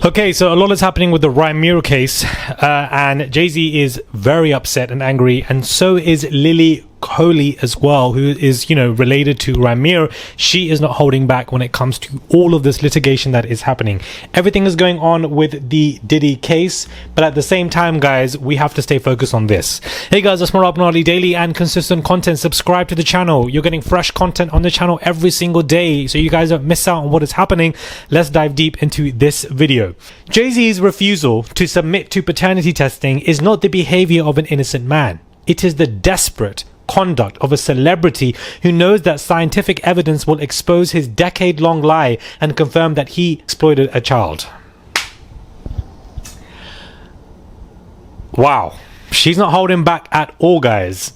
Okay, so a lot is happening with the Rymir case, and Jay-Z is very upset and angry, and so is Lily Coley as well, who is, related to Ramir. She is not holding back when it comes to all of this litigation that is happening. Everything is going on with the Diddy case, but at the same time, guys, we have to stay focused on this. Hey guys, that's more up gnarly daily and consistent content. Subscribe to the channel. You're getting fresh content on the channel every single day, so you guys don't miss out on what is happening. Let's dive deep into this video. Jay-Z's refusal to submit to paternity testing is not the behavior of an innocent man. It is the desperate conduct of a celebrity who knows that scientific evidence will expose his decade-long lie and confirm that he exploited a child. Wow, she's not holding back at all, guys.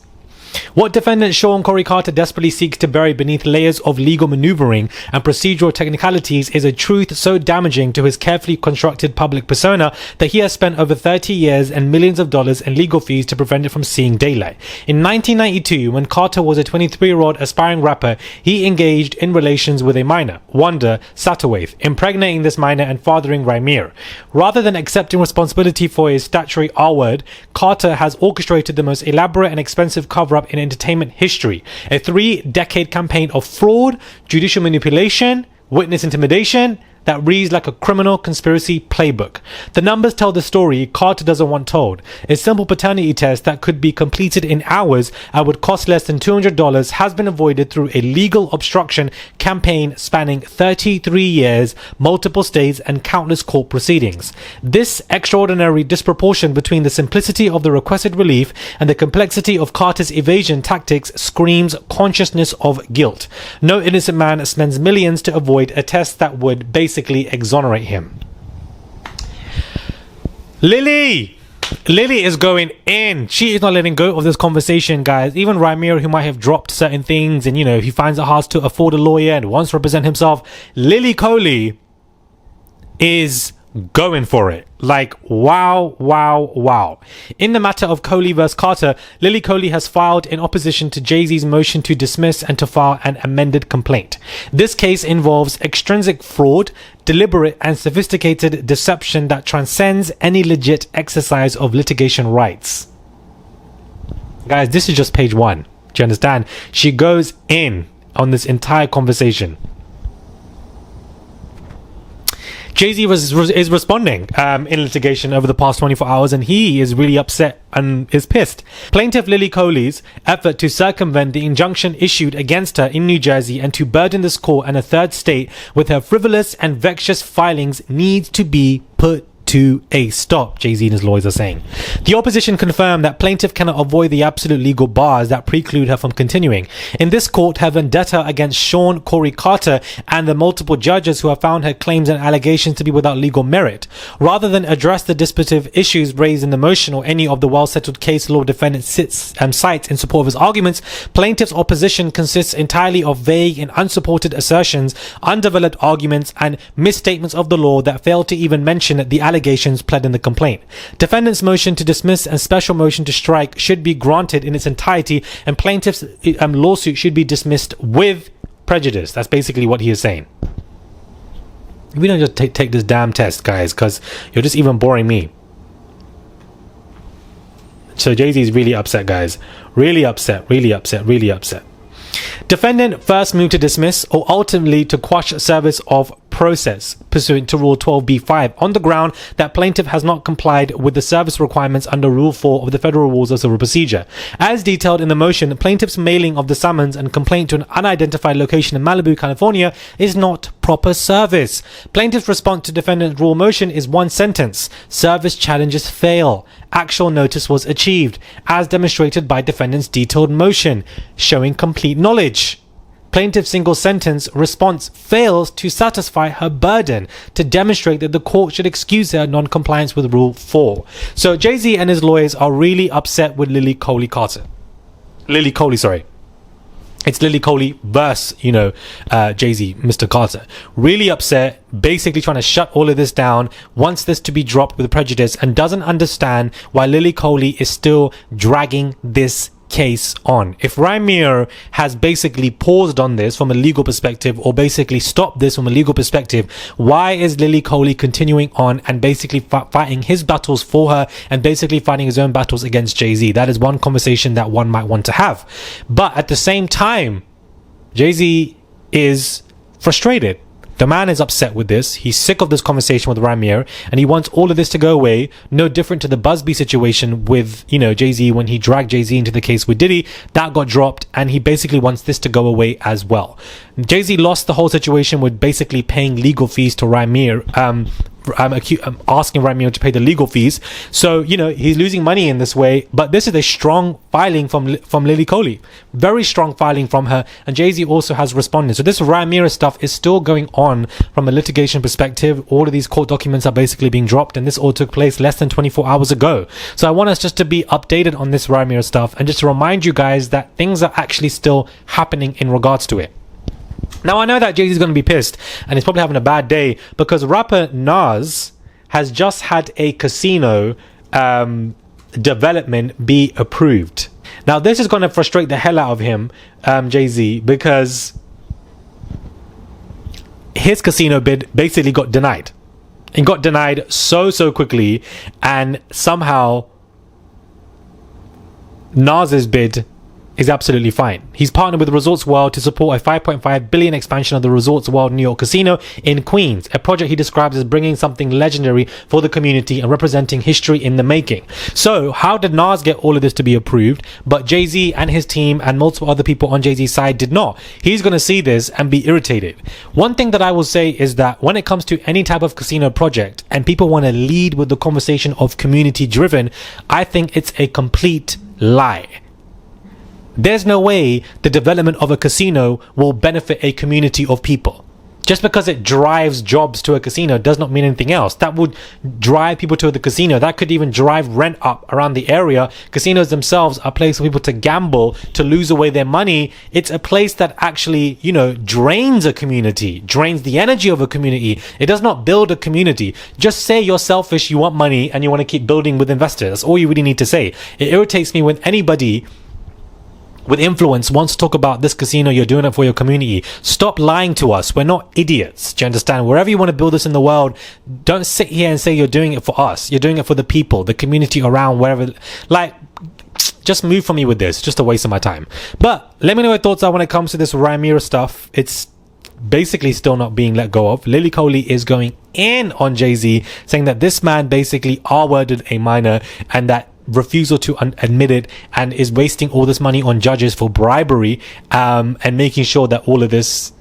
What defendant Sean Corey Carter desperately seeks to bury beneath layers of legal maneuvering and procedural technicalities is a truth so damaging to his carefully constructed public persona that he has spent over 30 years and millions of dollars in legal fees to prevent it from seeing daylight. In 1992, when Carter was a 23-year-old aspiring rapper, he engaged in relations with a minor, Wanda Satterthwaite, impregnating this minor and fathering Rymir. Rather than accepting responsibility for his statutory R-word, Carter has orchestrated the most elaborate and expensive cover-up in entertainment history, a 3-decade campaign of fraud, judicial manipulation, witness intimidation that reads like a criminal conspiracy playbook. The numbers tell the story Carter doesn't want told. A simple paternity test that could be completed in hours and would cost less than $200 has been avoided through a legal obstruction campaign spanning 33 years, multiple states, and countless court proceedings. This extraordinary disproportion between the simplicity of the requested relief and the complexity of Carter's evasion tactics screams consciousness of guilt. No innocent man spends millions to avoid a test that would basically exonerate him. Lily is going in. She is not letting go of this conversation, guys. Even Rymir, who might have dropped certain things and he finds it hard to afford a lawyer and wants to represent himself, Lily Coley is going for it. Like, wow. In the matter of Coley vs. Carter, Lily Coley has filed in opposition to Jay-Z's motion to dismiss and to file an amended complaint. This case involves extrinsic fraud, deliberate and sophisticated deception that transcends any legit exercise of litigation rights. Guys, this is just page 1. Do you understand? She goes in on this entire conversation. Jay-Z is responding in litigation over the past 24 hours, and he is really upset and is pissed. Plaintiff Lily Coley's effort to circumvent the injunction issued against her in New Jersey and to burden this court and a third state with her frivolous and vexatious filings needs to be put to a stop, Jay-Z and his lawyers are saying. The opposition confirmed that plaintiff cannot avoid the absolute legal bars that preclude her from continuing. In this court, her vendetta against Sean Corey Carter and the multiple judges who have found her claims and allegations to be without legal merit. Rather than address the dispositive issues raised in the motion or any of the well-settled case law defendant cites in support of his arguments, plaintiff's opposition consists entirely of vague and unsupported assertions, undeveloped arguments, and misstatements of the law that fail to even mention the allegations pled in the complaint. Defendant's motion to dismiss and special motion to strike should be granted in its entirety, and plaintiff's lawsuit should be dismissed with prejudice. That's basically what he is saying. We don't just take this damn test, guys, because you're just even boring me. So Jay-Z is really upset, guys. Really upset. Defendant first moved to dismiss or ultimately to quash service of process pursuant to Rule 12b-5 on the ground that plaintiff has not complied with the service requirements under Rule 4 of the Federal Rules of Civil Procedure. As detailed in the motion, plaintiff's mailing of the summons and complaint to an unidentified location in Malibu, California is not proper service. Plaintiff's response to defendant's rule motion is one sentence: service challenges fail. Actual notice was achieved, as demonstrated by defendant's detailed motion, showing complete knowledge. Plaintiff's single sentence response fails to satisfy her burden to demonstrate that the court should excuse her non-compliance with Rule 4. So Jay-Z and his lawyers are really upset with Lily Coley, sorry. It's Lily Coley versus, Jay-Z, Mr. Carter. Really upset, basically trying to shut all of this down, wants this to be dropped with prejudice, and doesn't understand why Lily Coley is still dragging this case on? If Rymir has basically paused on this from a legal perspective, or basically stopped this from a legal perspective, why is Lily Coley continuing on and basically fighting his battles for her and basically fighting his own battles against Jay-Z? That is one conversation that one might want to have. But at the same time, Jay-Z is frustrated. The man is upset with this. He's sick of this conversation with Ramir, and he wants all of this to go away. No different to the Busby situation with, Jay-Z, when he dragged Jay-Z into the case with Diddy. That got dropped, and he basically wants this to go away as well. Jay-Z lost the whole situation with basically paying legal fees to Ramir, asking Ramir to pay the legal fees. So, he's losing money in this way. But this is a strong filing from Lily Coley. Very strong filing from her. And Jay-Z also has responded. So this Ramir stuff is still going on from a litigation perspective. All of these court documents are basically being dropped. And this all took place less than 24 hours ago. So I want us just to be updated on this Ramir stuff. And just to remind you guys that things are actually still happening in regards to it. Now, I know that Jay-Z is going to be pissed and he's probably having a bad day because rapper Nas has just had a casino development be approved. Now, this is going to frustrate the hell out of him, Jay-Z, because his casino bid basically got denied. It got denied so quickly, and somehow Nas's bid is absolutely fine. He's partnered with Resorts World to support a $5.5 billion expansion of the Resorts World New York Casino in Queens, a project he describes as bringing something legendary for the community and representing history in the making. So how did Nas get all of this to be approved, but Jay-Z and his team and multiple other people on Jay-Z's side did not? He's going to see this and be irritated. One thing that I will say is that when it comes to any type of casino project and people want to lead with the conversation of community driven, I think it's a complete lie. There's no way the development of a casino will benefit a community of people. Just because it drives jobs to a casino does not mean anything else. That would drive people to the casino. That could even drive rent up around the area. Casinos themselves are a place for people to gamble, to lose away their money. It's a place that actually, drains a community, drains the energy of a community. It does not build a community. Just say you're selfish, you want money, and you want to keep building with investors. That's all you really need to say. It irritates me when anybody with influence wants to talk about this casino, you're doing it for your community. Stop lying to us. We're not idiots. Do you understand? Wherever you want to build this in the world, don't sit here and say you're doing it for us. You're doing it for the people, the community around, wherever. Just move from me with this. Just a waste of my time. But let me know your thoughts are when it comes to this Rymir stuff. It's basically still not being let go of. Lily Coley is going in on Jay-Z, saying that this man basically R-worded a minor and that refusal to admit it, and is wasting all this money on judges for bribery, and making sure that all of this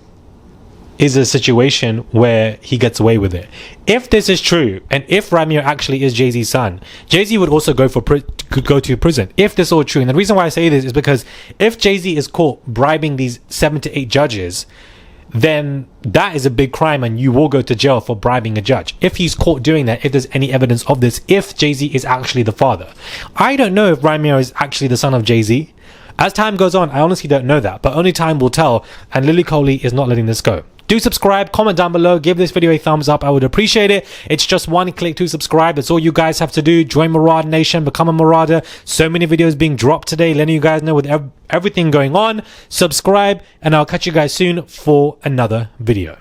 is a situation where he gets away with it. If this is true, and if Ramir actually is Jay-Z's son, Jay-Z would also could go to prison if this is all true. And the reason why I say this is because if Jay-Z is caught bribing these 7 to 8 judges, then that is a big crime and you will go to jail for bribing a judge. If he's caught doing that, if there's any evidence of this, if Jay-Z is actually the father. I don't know if Rymir is actually the son of Jay-Z. As time goes on, I honestly don't know that, but only time will tell, and Lily Coley is not letting this go. Do subscribe, comment down below, give this video a thumbs up. I would appreciate it. It's just one click to subscribe. That's all you guys have to do. Join Marauder Nation, become a Marauder. So many videos being dropped today, letting you guys know with everything going on. Subscribe, and I'll catch you guys soon for another video.